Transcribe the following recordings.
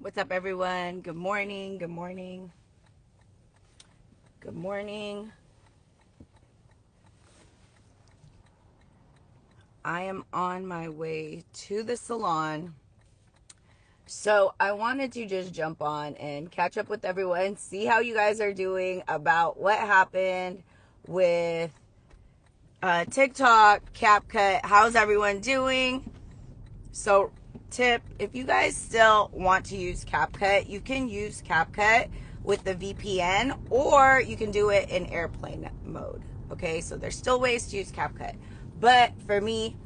What's up, everyone? Good morning. Good morning. Good morning. I am on my way to the salon. So I wanted to just jump on and catch up with everyone, see how you guys are doing about what happened with TikTok, CapCut. How's everyone doing? So, tip, if you guys still want to use CapCut, you can use CapCut with the VPN, or you can do it in airplane mode. Okay, so there's still ways to use CapCut. But for me,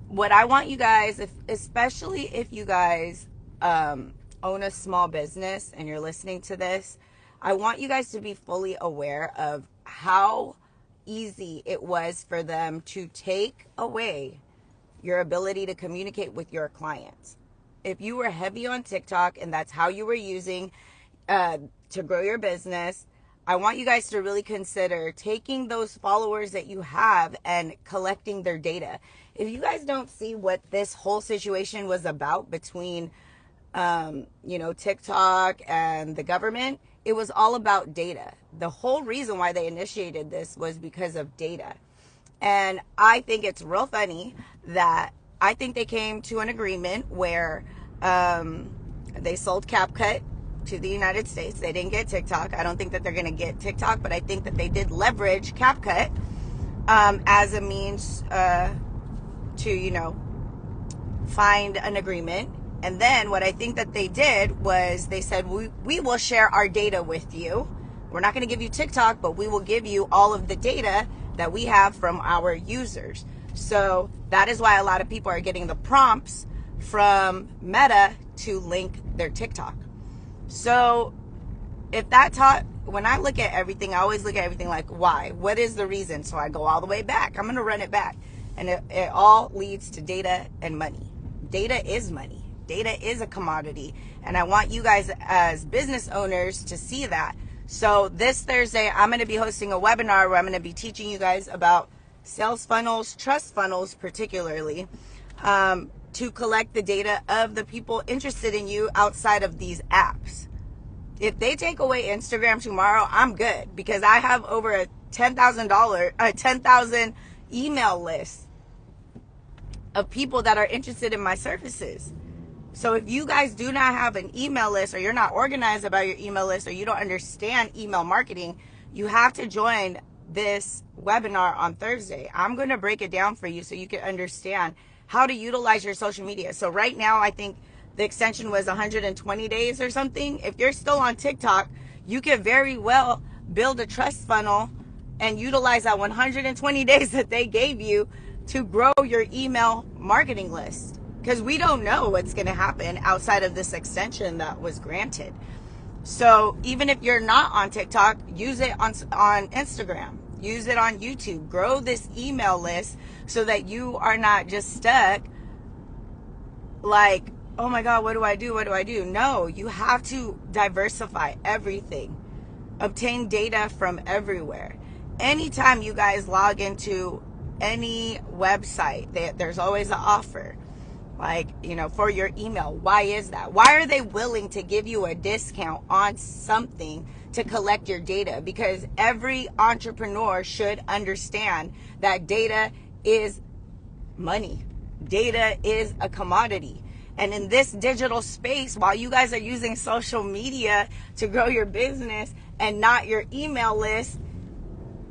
what I want you guys, especially if you guys own a small business and you're listening to this, I want you guys to be fully aware of how easy it was for them to take away your ability to communicate with your clients. If you were heavy on TikTok and that's how you were using to grow your business, I want you guys to really consider taking those followers that you have and collecting their data. If you guys don't see what this whole situation was about between, TikTok and the government, it was all about data. The whole reason why they initiated this was because of data. And I think it's real funny that I think they came to an agreement where they sold CapCut to the United States. They didn't get TikTok. I don't think that they're going to get TikTok, but I think that they did leverage CapCut as a means to, find an agreement. And then what I think that they did was they said, we will share our data with you. We're not going to give you TikTok, but we will give you all of the data that we have from our users. So that is why a lot of people are getting the prompts from Meta to link their TikTok. So if that when I look at everything, I always look at everything like, why? What is the reason? So I go all the way back. I'm going to run it back. And it all leads to data and money. Data is money. Data is a commodity. And I want you guys as business owners to see that. So this Thursday, I'm going to be hosting a webinar where I'm going to be teaching you guys about sales funnels, trust funnels particularly, to collect the data of the people interested in you outside of these apps. If they take away Instagram tomorrow, I'm good, because I have over a $10,000 email list of people that are interested in my services. So if you guys do not have an email list, or you're not organized about your email list, or you don't understand email marketing, you have to join this webinar on Thursday. I'm going to break it down for you so you can understand how to utilize your social media. So right now, I think the extension was 120 days or something. If you're still on TikTok, you can very well build a trust funnel and utilize that 120 days that they gave you to grow your email marketing list. Because we don't know what's going to happen outside of this extension that was granted. So even if you're not on TikTok, use it on Instagram. Use it on YouTube. Grow this email list so that you are not just stuck like, oh my God, what do I do? What do I do? No, you have to diversify everything. Obtain data from everywhere. Anytime you guys log into any website, there's always an offer. Like, for your email. Why is that? Why are they willing to give you a discount on something to collect your data? Because every entrepreneur should understand that data is money. Data is a commodity. And in this digital space, while you guys are using social media to grow your business and not your email list,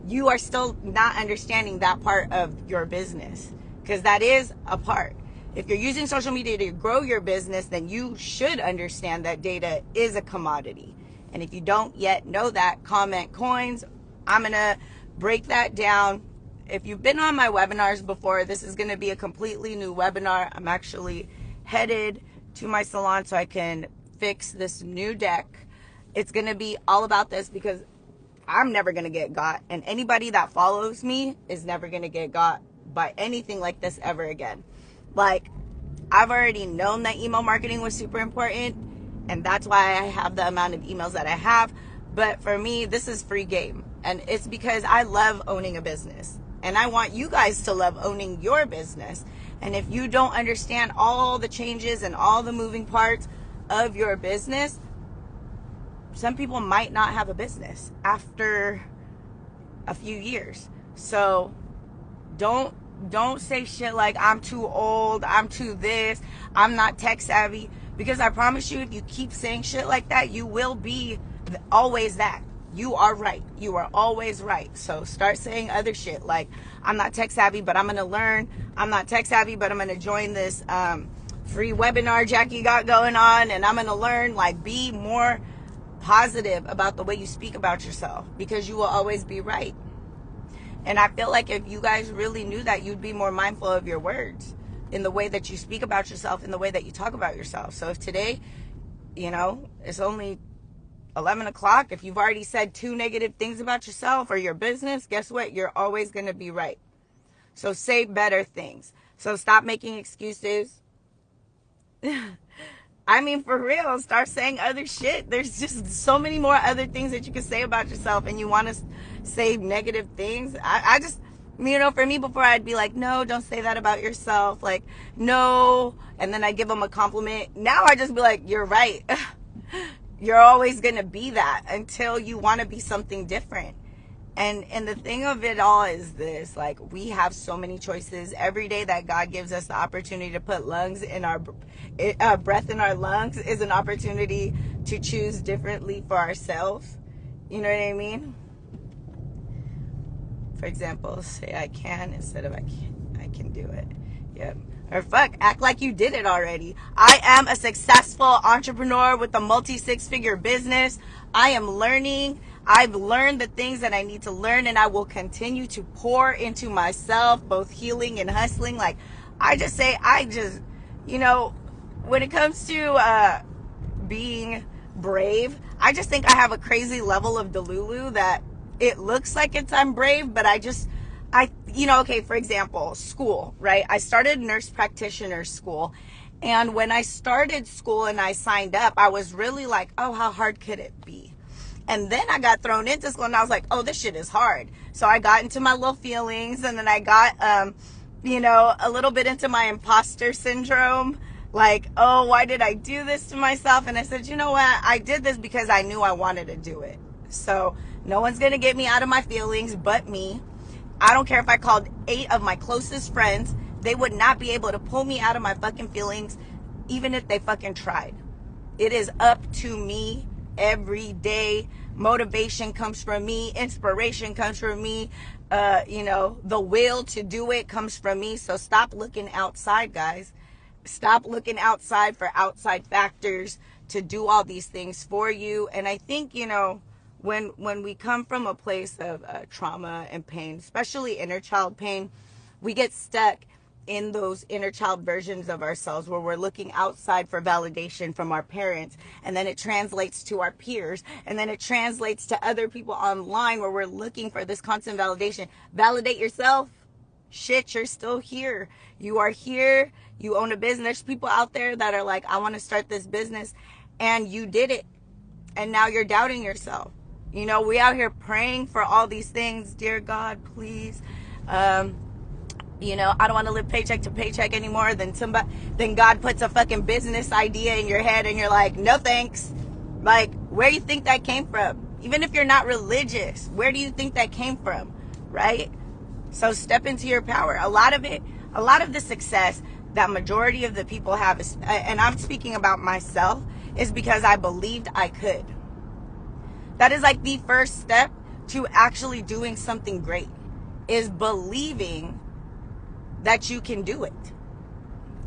you are still not understanding that part of your business, because that is a part. If you're using social media to grow your business, then you should understand that data is a commodity. And if you don't yet know that, comment coins. I'm going to break that down. If you've been on my webinars before, this is going to be a completely new webinar. I'm actually headed to my salon so I can fix this new deck. It's going to be all about this, because I'm never going to get got. And anybody that follows me is never going to get got by anything like this ever again. Like, I've already known that email marketing was super important, and that's why I have the amount of emails that I have. But for me, this is free game. And it's because I love owning a business. And I want you guys to love owning your business. And if you don't understand all the changes and all the moving parts, of your business, some people might not have a business after a few years. So don't say shit like, I'm too old, I'm too this, I'm not tech savvy. Because I promise you, if you keep saying shit like that, you will be always that. You are right. You are always right. So start saying other shit like, I'm not tech savvy, but I'm going to learn. I'm not tech savvy, but I'm going to join this free webinar Jackie got going on, and I'm going to learn. Like, be more positive about the way you speak about yourself, because you will always be right. And I feel like if you guys really knew that, you'd be more mindful of your words in the way that you speak about yourself, in the way that you talk about yourself. So if today, it's only 11 o'clock, if you've already said 2 negative things about yourself or your business, guess what? You're always going to be right. So say better things. So stop making excuses. I mean, for real, start saying other shit. There's just so many more other things that you can say about yourself, and you want to say negative things. I just, for me, before I'd be like, no, don't say that about yourself. Like, no. And then I give them a compliment. Now I just be like, you're right. You're always going to be that until you want to be something different. And the thing of it all is this, like, we have so many choices every day that God gives us the opportunity to put lungs in our breath in our lungs is an opportunity to choose differently for ourselves. You know what I mean? For example, say I can instead of I can do it. Yep. Or fuck, act like you did it already. I am a successful entrepreneur with a multi-6-figure business. I am learning. I've learned the things that I need to learn, and I will continue to pour into myself, both healing and hustling. Like, when it comes to being brave, I just think I have a crazy level of delulu that it looks like I'm brave, but okay, for example, school, right? I started nurse practitioner school. And when I started school and I signed up, I was really like, oh, how hard could it be? And then I got thrown into school and I was like, oh, this shit is hard. So I got into my little feelings, and then I got, a little bit into my imposter syndrome. Like, oh, why did I do this to myself? And I said, you know what? I did this because I knew I wanted to do it. So no one's going to get me out of my feelings but me. I don't care if I called 8 of my closest friends. They would not be able to pull me out of my fucking feelings, even if they fucking tried. It is up to me every day. Motivation comes from me. Inspiration comes from me. The will to do it comes from me. So stop looking outside, guys. Stop looking outside for outside factors to do all these things for you. And I think, when we come from a place of trauma and pain, especially inner child pain, we get stuck in those inner child versions of ourselves where we're looking outside for validation from our parents, and then it translates to our peers, and then it translates to other people online where we're looking for this constant validation. Validate yourself. Shit, you're still here. You are here. You own a business. There's people out there that are like, I want to start this business, and you did it, and now you're doubting yourself. We out here praying for all these things. Dear God, please. I don't want to live paycheck to paycheck anymore. Then God puts a fucking business idea in your head and you're like, no thanks. Like, where do you think that came from? Even if you're not religious, where do you think that came from? Right? So step into your power. A lot of the success that majority of the people have is, and I'm speaking about myself, is because I believed I could. That is like the first step to actually doing something great, is believing that you can do it.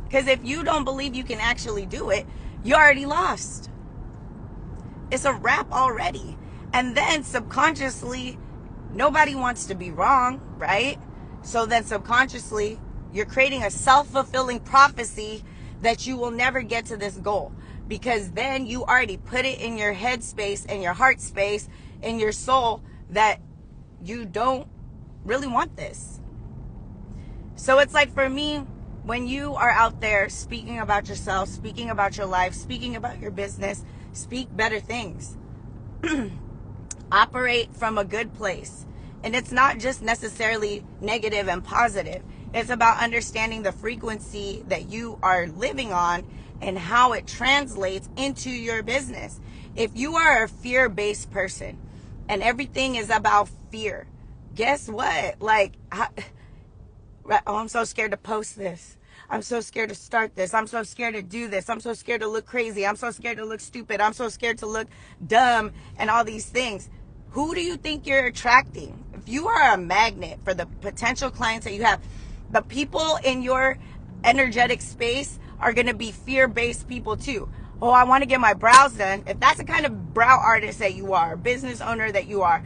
Because if you don't believe you can actually do it, you already lost. It's a wrap already. And then subconsciously, nobody wants to be wrong, right? So then subconsciously, you're creating a self-fulfilling prophecy that you will never get to this goal. Because then you already put it in your head space and your heart space and your soul that you don't really want this. So it's like, for me, when you are out there speaking about yourself, speaking about your life, speaking about your business, speak better things. Operate from a good place. And it's not just necessarily negative and positive. It's about understanding the frequency that you are living on and how it translates into your business. If you are a fear-based person and everything is about fear, guess what? Like, oh, I'm so scared to post this. I'm so scared to start this. I'm so scared to do this. I'm so scared to look crazy. I'm so scared to look stupid. I'm so scared to look dumb and all these things. Who do you think you're attracting? If you are a magnet for the potential clients that you have, the people in your energetic space are going to be fear-based people too. Oh, I want to get my brows done. If that's the kind of brow artist that you are, business owner that you are,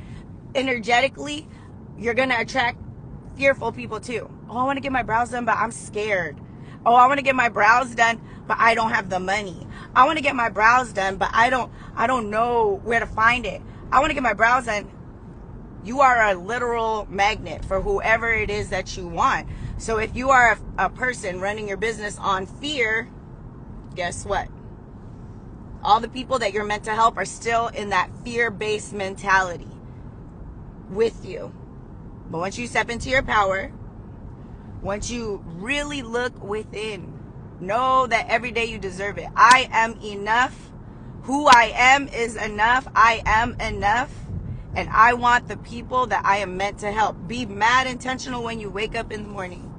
energetically, you're going to attract fearful people too. Oh, I want to get my brows done, but I'm scared. Oh, I want to get my brows done, but I don't have the money. I want to get my brows done, but I don't know where to find it. I want to get my brows done. You are a literal magnet for whoever it is that you want. So if you are a person running your business on fear, guess what? All the people that you're meant to help are still in that fear-based mentality with you. But once you step into your power, once you really look within, know that every day you deserve it. I am enough. Who I am is enough. I am enough. And I want the people that I am meant to help. Be mad intentional when you wake up in the morning.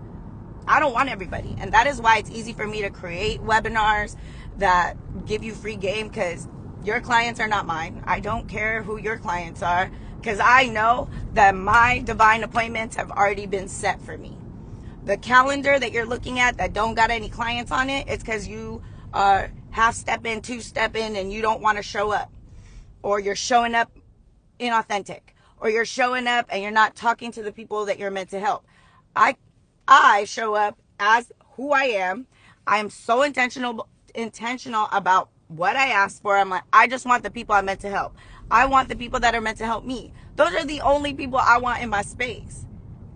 I don't want everybody. And that is why it's easy for me to create webinars that give you free game, because your clients are not mine. I don't care who your clients are, because I know that my divine appointments have already been set for me. The calendar that you're looking at that don't got any clients on it, it's because you are half step in, two step in, and you don't want to show up. Or you're showing up inauthentic. Or you're showing up and you're not talking to the people that you're meant to help. I show up as who I am. I am so intentional about what I ask for. I'm like, I just want the people I'm meant to help. I want the people that are meant to help me. Those are the only people I want in my space.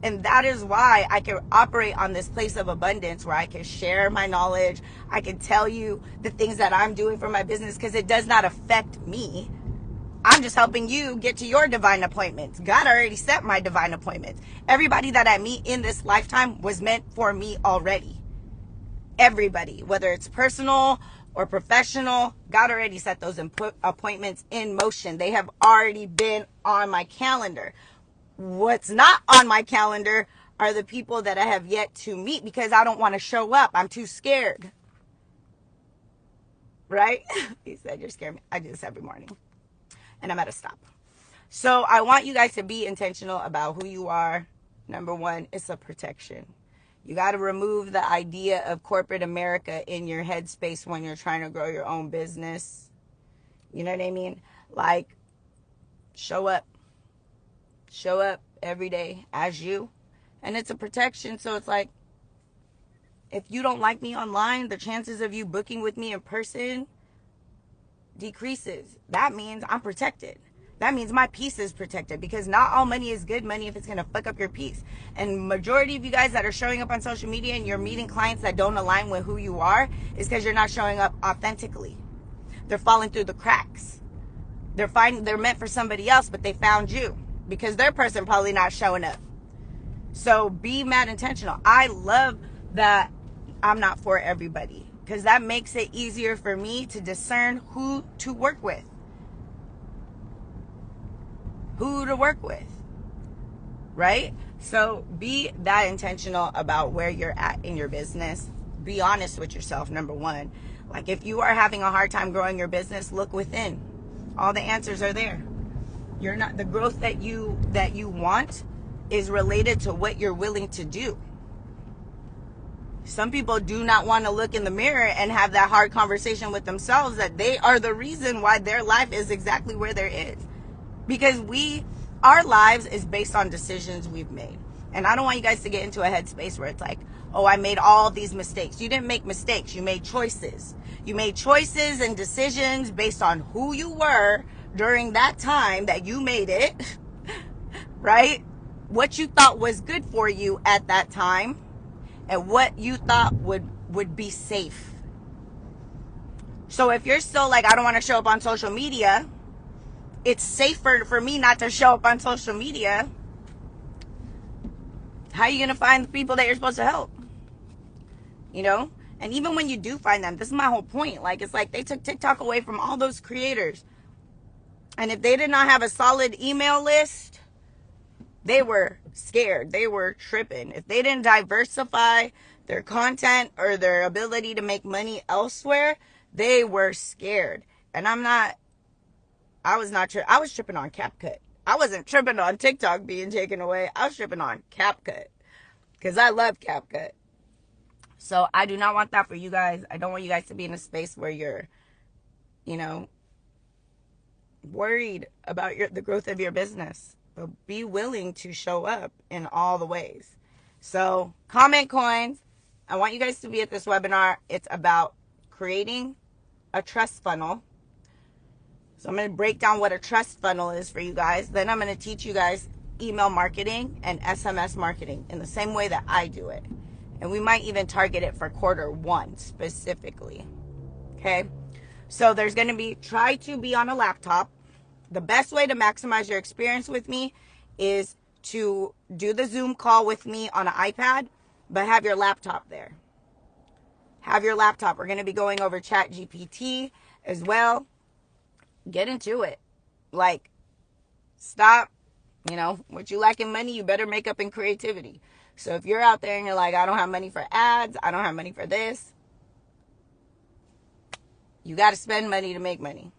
And that is why I can operate on this place of abundance where I can share my knowledge. I can tell you the things that I'm doing for my business, because it does not affect me. I'm just helping you get to your divine appointments. God already set my divine appointments. Everybody that I meet in this lifetime was meant for me already. Everybody, whether it's personal or professional, God already set those appointments in motion. They have already been on my calendar. What's not on my calendar are the people that I have yet to meet, because I don't want to show up. I'm too scared. Right? He said, you're scared me. I do this every morning. And I'm at a stop. So I want you guys to be intentional about who you are. Number one, it's a protection. You got to remove the idea of corporate America in your headspace when you're trying to grow your own business. You know what I mean? Like, show up. Show up every day as you. And it's a protection. So it's like, if you don't like me online, the chances of you booking with me in person decreases. That means I'm protected. That means my peace is protected, because not all money is good money if it's going to fuck up your peace. And majority of you guys that are showing up on social media and you're meeting clients that don't align with who you are is because you're not showing up authentically. They're falling through the cracks. They're meant for somebody else, but they found you because their person probably not showing up. So be mad intentional. I love that I'm not for everybody, because that makes it easier for me to discern who to work with. Who to work with. Right? So be that intentional about where you're at in your business. Be honest with yourself, number one. Like, if you are having a hard time growing your business, look within. All the answers are there. You're not, the growth that you want is related to what you're willing to do. Some people do not want to look in the mirror and have that hard conversation with themselves that they are the reason why their life is exactly where there is. Because our lives is based on decisions we've made. And I don't want you guys to get into a headspace where it's like, oh, I made all these mistakes. You didn't make mistakes. You made choices. You made choices and decisions based on who you were during that time that you made it, right? What you thought was good for you at that time, and what you thought would be safe. So if you're still like, I don't want to show up on social media, it's safer for me not to show up on social media. How are you going to find the people that you're supposed to help? You know? And even when you do find them, this is my whole point. Like, it's like they took TikTok away from all those creators. And if they did not have a solid email list, they were scared. They were tripping. If they didn't diversify their content or their ability to make money elsewhere, they were scared. And I was tripping on CapCut. I wasn't tripping on TikTok being taken away. I was tripping on CapCut because I love CapCut. So I do not want that for you guys. I don't want you guys to be in a space where you're, worried about the growth of your business. But be willing to show up in all the ways. So comment coins. I want you guys to be at this webinar. It's about creating a trust funnel. So I'm going to break down what a trust funnel is for you guys. Then I'm going to teach you guys email marketing and SMS marketing in the same way that I do it. And we might even target it for Q1 specifically. Okay. So there's going to be, try to be on a laptop. The best way to maximize your experience with me is to do the Zoom call with me on an iPad, but have your laptop there. Have your laptop. We're going to be going over ChatGPT as well. Get into it. Like, stop, what you lack in money, you better make up in creativity. So if you're out there and you're like, I don't have money for ads, I don't have money for this, you got to spend money to make money.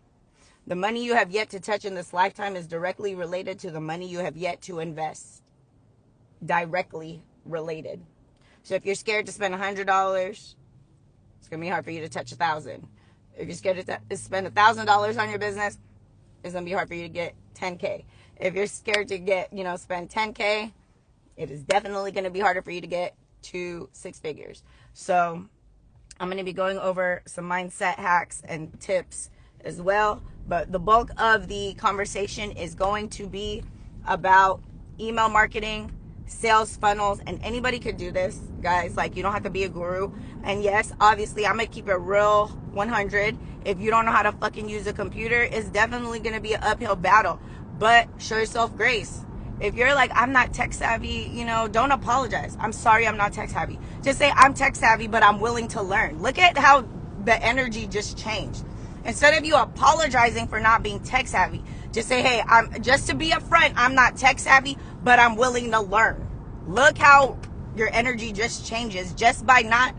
The money you have yet to touch in this lifetime is directly related to the money you have yet to invest. Directly related. So if you're scared to spend $100, it's going to be hard for you to touch $1,000. If you're scared to spend $1,000 on your business, it's going to be hard for you to get $10K. If you're scared to spend $10K, it is definitely going to be harder for you to get to 6 figures. So I'm going to be going over some mindset hacks and tips as well. But the bulk of the conversation is going to be about email marketing, sales funnels, and anybody could do this, guys. Like, you don't have to be a guru. And yes, obviously, I'm going to keep it real 100. If you don't know how to fucking use a computer, it's definitely going to be an uphill battle. But show yourself grace. If you're like, I'm not tech savvy, don't apologize. I'm sorry I'm not tech savvy. Just say, I'm tech savvy, but I'm willing to learn. Look at how the energy just changed. Instead of you apologizing for not being tech savvy, just say, hey, just to be upfront, I'm not tech savvy, but I'm willing to learn. Look how your energy just changes just by not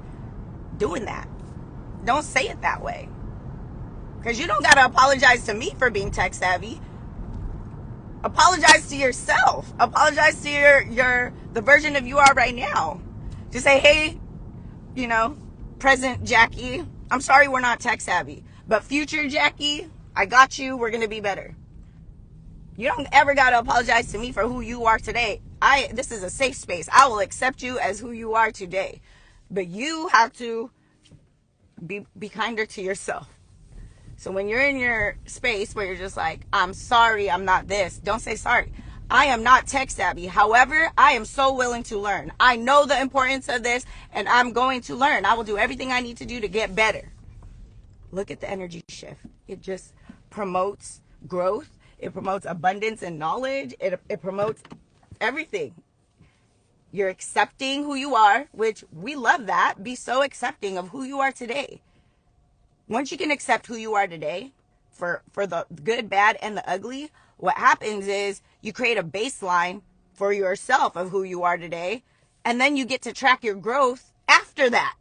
doing that. Don't say it that way. Because you don't got to apologize to me for being tech savvy. Apologize to yourself. Apologize to the version of you are right now. Just say, hey, present Jackie, I'm sorry we're not tech savvy. But future Jackie, I got you. We're going to be better. You don't ever got to apologize to me for who you are today. This is a safe space. I will accept you as who you are today. But you have to be kinder to yourself. So when you're in your space where you're just like, I'm sorry, I'm not this, don't say sorry. I am not tech savvy. However, I am so willing to learn. I know the importance of this, and I'm going to learn. I will do everything I need to do to get better. Look at the energy shift. It just promotes growth. It promotes abundance and knowledge. It promotes everything. You're accepting who you are, which we love that. Be so accepting of who you are today. Once you can accept who you are today, for the good, bad, and the ugly, what happens is you create a baseline for yourself of who you are today, and then you get to track your growth after that.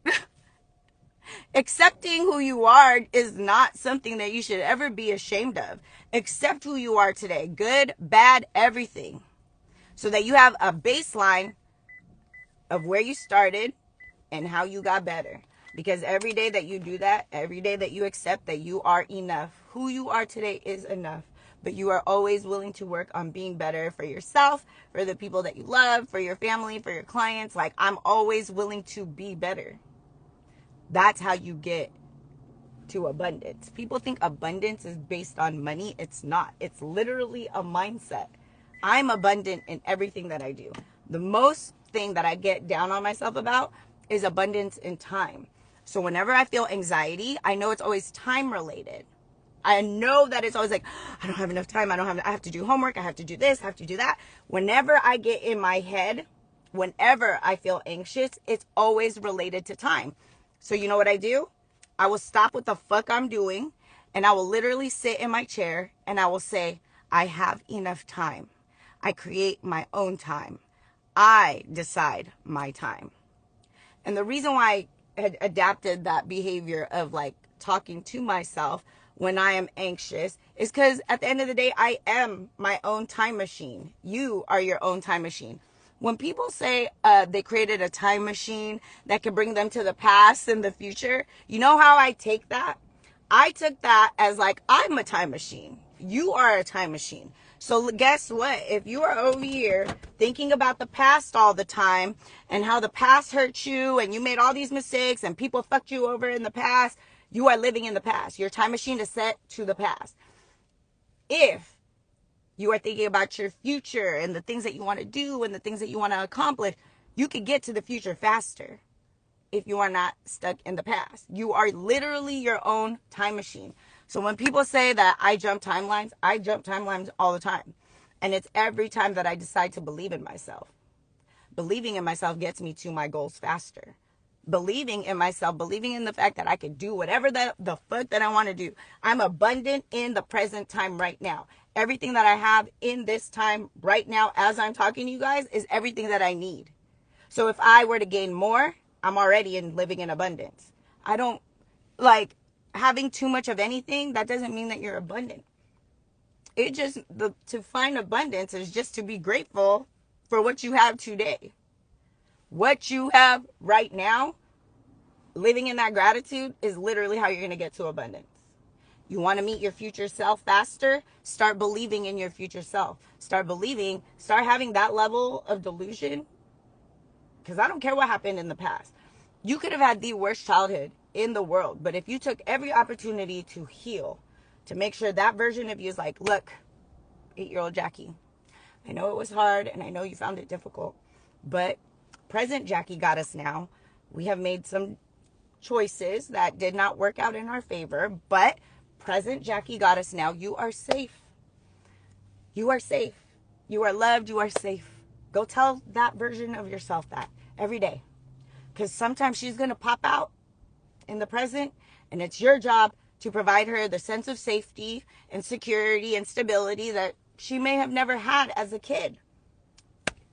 Accepting who you are is not something that you should ever be ashamed of. Accept who you are today, good, bad, everything, so that you have a baseline of where you started and how you got better. Because every day that you do that, every day that you accept that you are enough, who you are today is enough. But you are always willing to work on being better for yourself, for the people that you love, for your family, for your clients. Like, I'm always willing to be better. That's how you get to abundance. People think abundance is based on money. It's not. It's literally a mindset. I'm abundant in everything that I do. The most thing that I get down on myself about is abundance in time. So whenever I feel anxiety, I know it's always time related. I know that it's always like, I don't have enough time. I have to do homework. I have to do this. I have to do that. Whenever I get in my head, whenever I feel anxious, it's always related to time. So you know what I do? I will stop what the fuck I'm doing, and I will literally sit in my chair and I will say, I have enough time. I create my own time. I decide my time. And the reason why I had adapted that behavior of like talking to myself when I am anxious is because at the end of the day, I am my own time machine. You are your own time machine. When people say they created a time machine that could bring them to the past and the future, you know how I take that? I took that as like, I'm a time machine. You are a time machine. So guess what? If you are over here thinking about the past all the time and how the past hurt you and you made all these mistakes and people fucked you over in the past, you are living in the past. Your time machine is set to the past. If you are thinking about your future and the things that you want to do and the things that you want to accomplish, you can get to the future faster if you are not stuck in the past. You are literally your own time machine. So when people say that I jump timelines all the time. And it's every time that I decide to believe in myself. Believing in myself gets me to my goals faster. Believing in myself, believing in the fact that I can do whatever the fuck that I want to do. I'm abundant in the present time right now. Everything that I have in this time right now as I'm talking to you guys is everything that I need. So if I were to gain more, I'm already living in abundance. I don't like having too much of anything. That doesn't mean that you're abundant. It just, to find abundance is just to be grateful for what you have today. What you have right now, living in that gratitude is literally how you're going to get to abundance. You want to meet your future self faster? Start believing in your future self. Start having that level of delusion. Because I don't care what happened in the past. You could have had the worst childhood in the world. But if you took every opportunity to heal, to make sure that version of you is like, look, 8-year-old Jackie, I know it was hard and I know you found it difficult. But present Jackie got us now. We have made some choices that did not work out in our favor. But present Jackie got us now. You are safe. You are safe. You are loved. You are safe. Go tell that version of yourself that every day. Because sometimes she's going to pop out in the present. And it's your job to provide her the sense of safety and security and stability that she may have never had as a kid.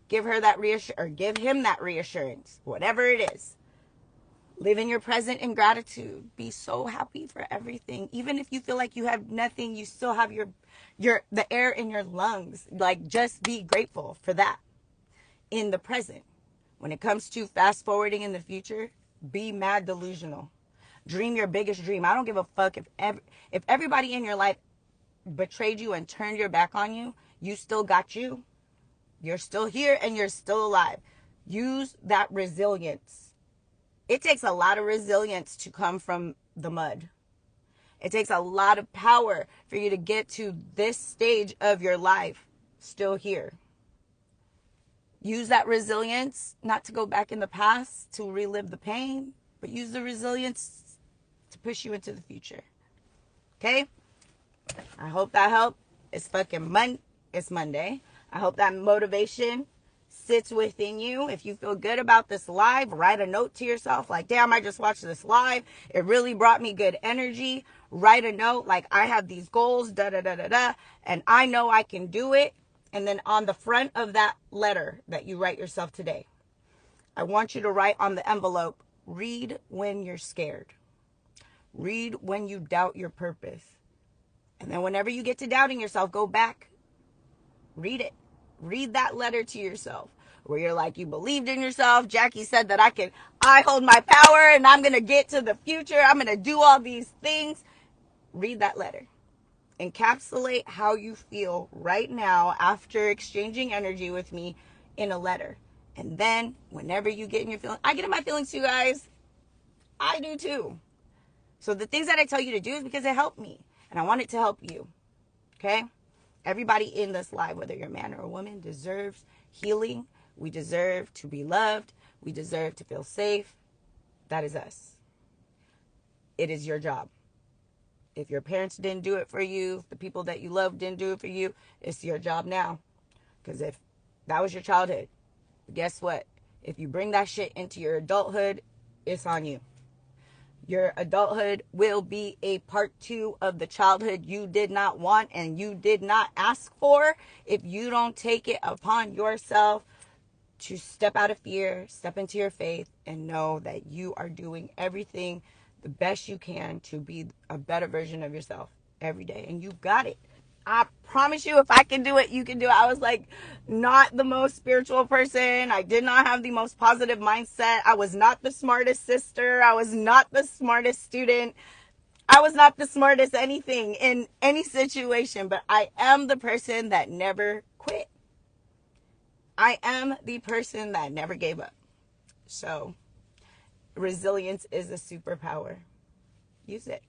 Give her that reassurance, or give him that reassurance, whatever it is. Live in your present in gratitude. Be so happy for everything. Even if you feel like you have nothing, you still have the air in your lungs. Like, just be grateful for that in the present. When it comes to fast forwarding in the future, be mad delusional. Dream your biggest dream. I don't give a fuck if everybody in your life betrayed you and turned your back on you. You still got you. You're still here and you're still alive. Use that resilience. It takes a lot of resilience to come from the mud. It takes a lot of power for you to get to this stage of your life still here. Use that resilience not to go back in the past to relive the pain, but use the resilience to push you into the future. Okay? I hope that helped. It's it's Monday. I hope that motivation sits within you. If you feel good about this live, write a note to yourself like, damn, I just watched this live. It really brought me good energy. Write a note like, I have these goals, and I know I can do it. And then on the front of that letter that you write yourself today, I want you to write on the envelope, read when you're scared. Read when you doubt your purpose. And then whenever you get to doubting yourself, go back. Read it. Read that letter to yourself where you're like, you believed in yourself. Jackie said that I hold my power and I'm going to get to the future. I'm going to do all these things. Read that letter. Encapsulate how you feel right now after exchanging energy with me in a letter. And then whenever you get in your feelings, I get in my feelings too, guys. I do too. So the things that I tell you to do is because it helped me. And I want it to help you. Okay? Everybody in this live, whether you're a man or a woman, deserves healing. We deserve to be loved. We deserve to feel safe. That is us. It is your job. If your parents didn't do it for you, if the people that you love didn't do it for you, it's your job now. Because if that was your childhood, guess what? If you bring that shit into your adulthood, it's on you. Your adulthood will be a part 2 of the childhood you did not want and you did not ask for if you don't take it upon yourself to step out of fear, step into your faith, and know that you are doing everything the best you can to be a better version of yourself every day. And you got it. I promise you, if I can do it, you can do it. I was like not the most spiritual person. I did not have the most positive mindset. I was not the smartest sister. I was not the smartest student. I was not the smartest anything in any situation, but I am the person that never quit. I am the person that never gave up. So resilience is a superpower. Use it.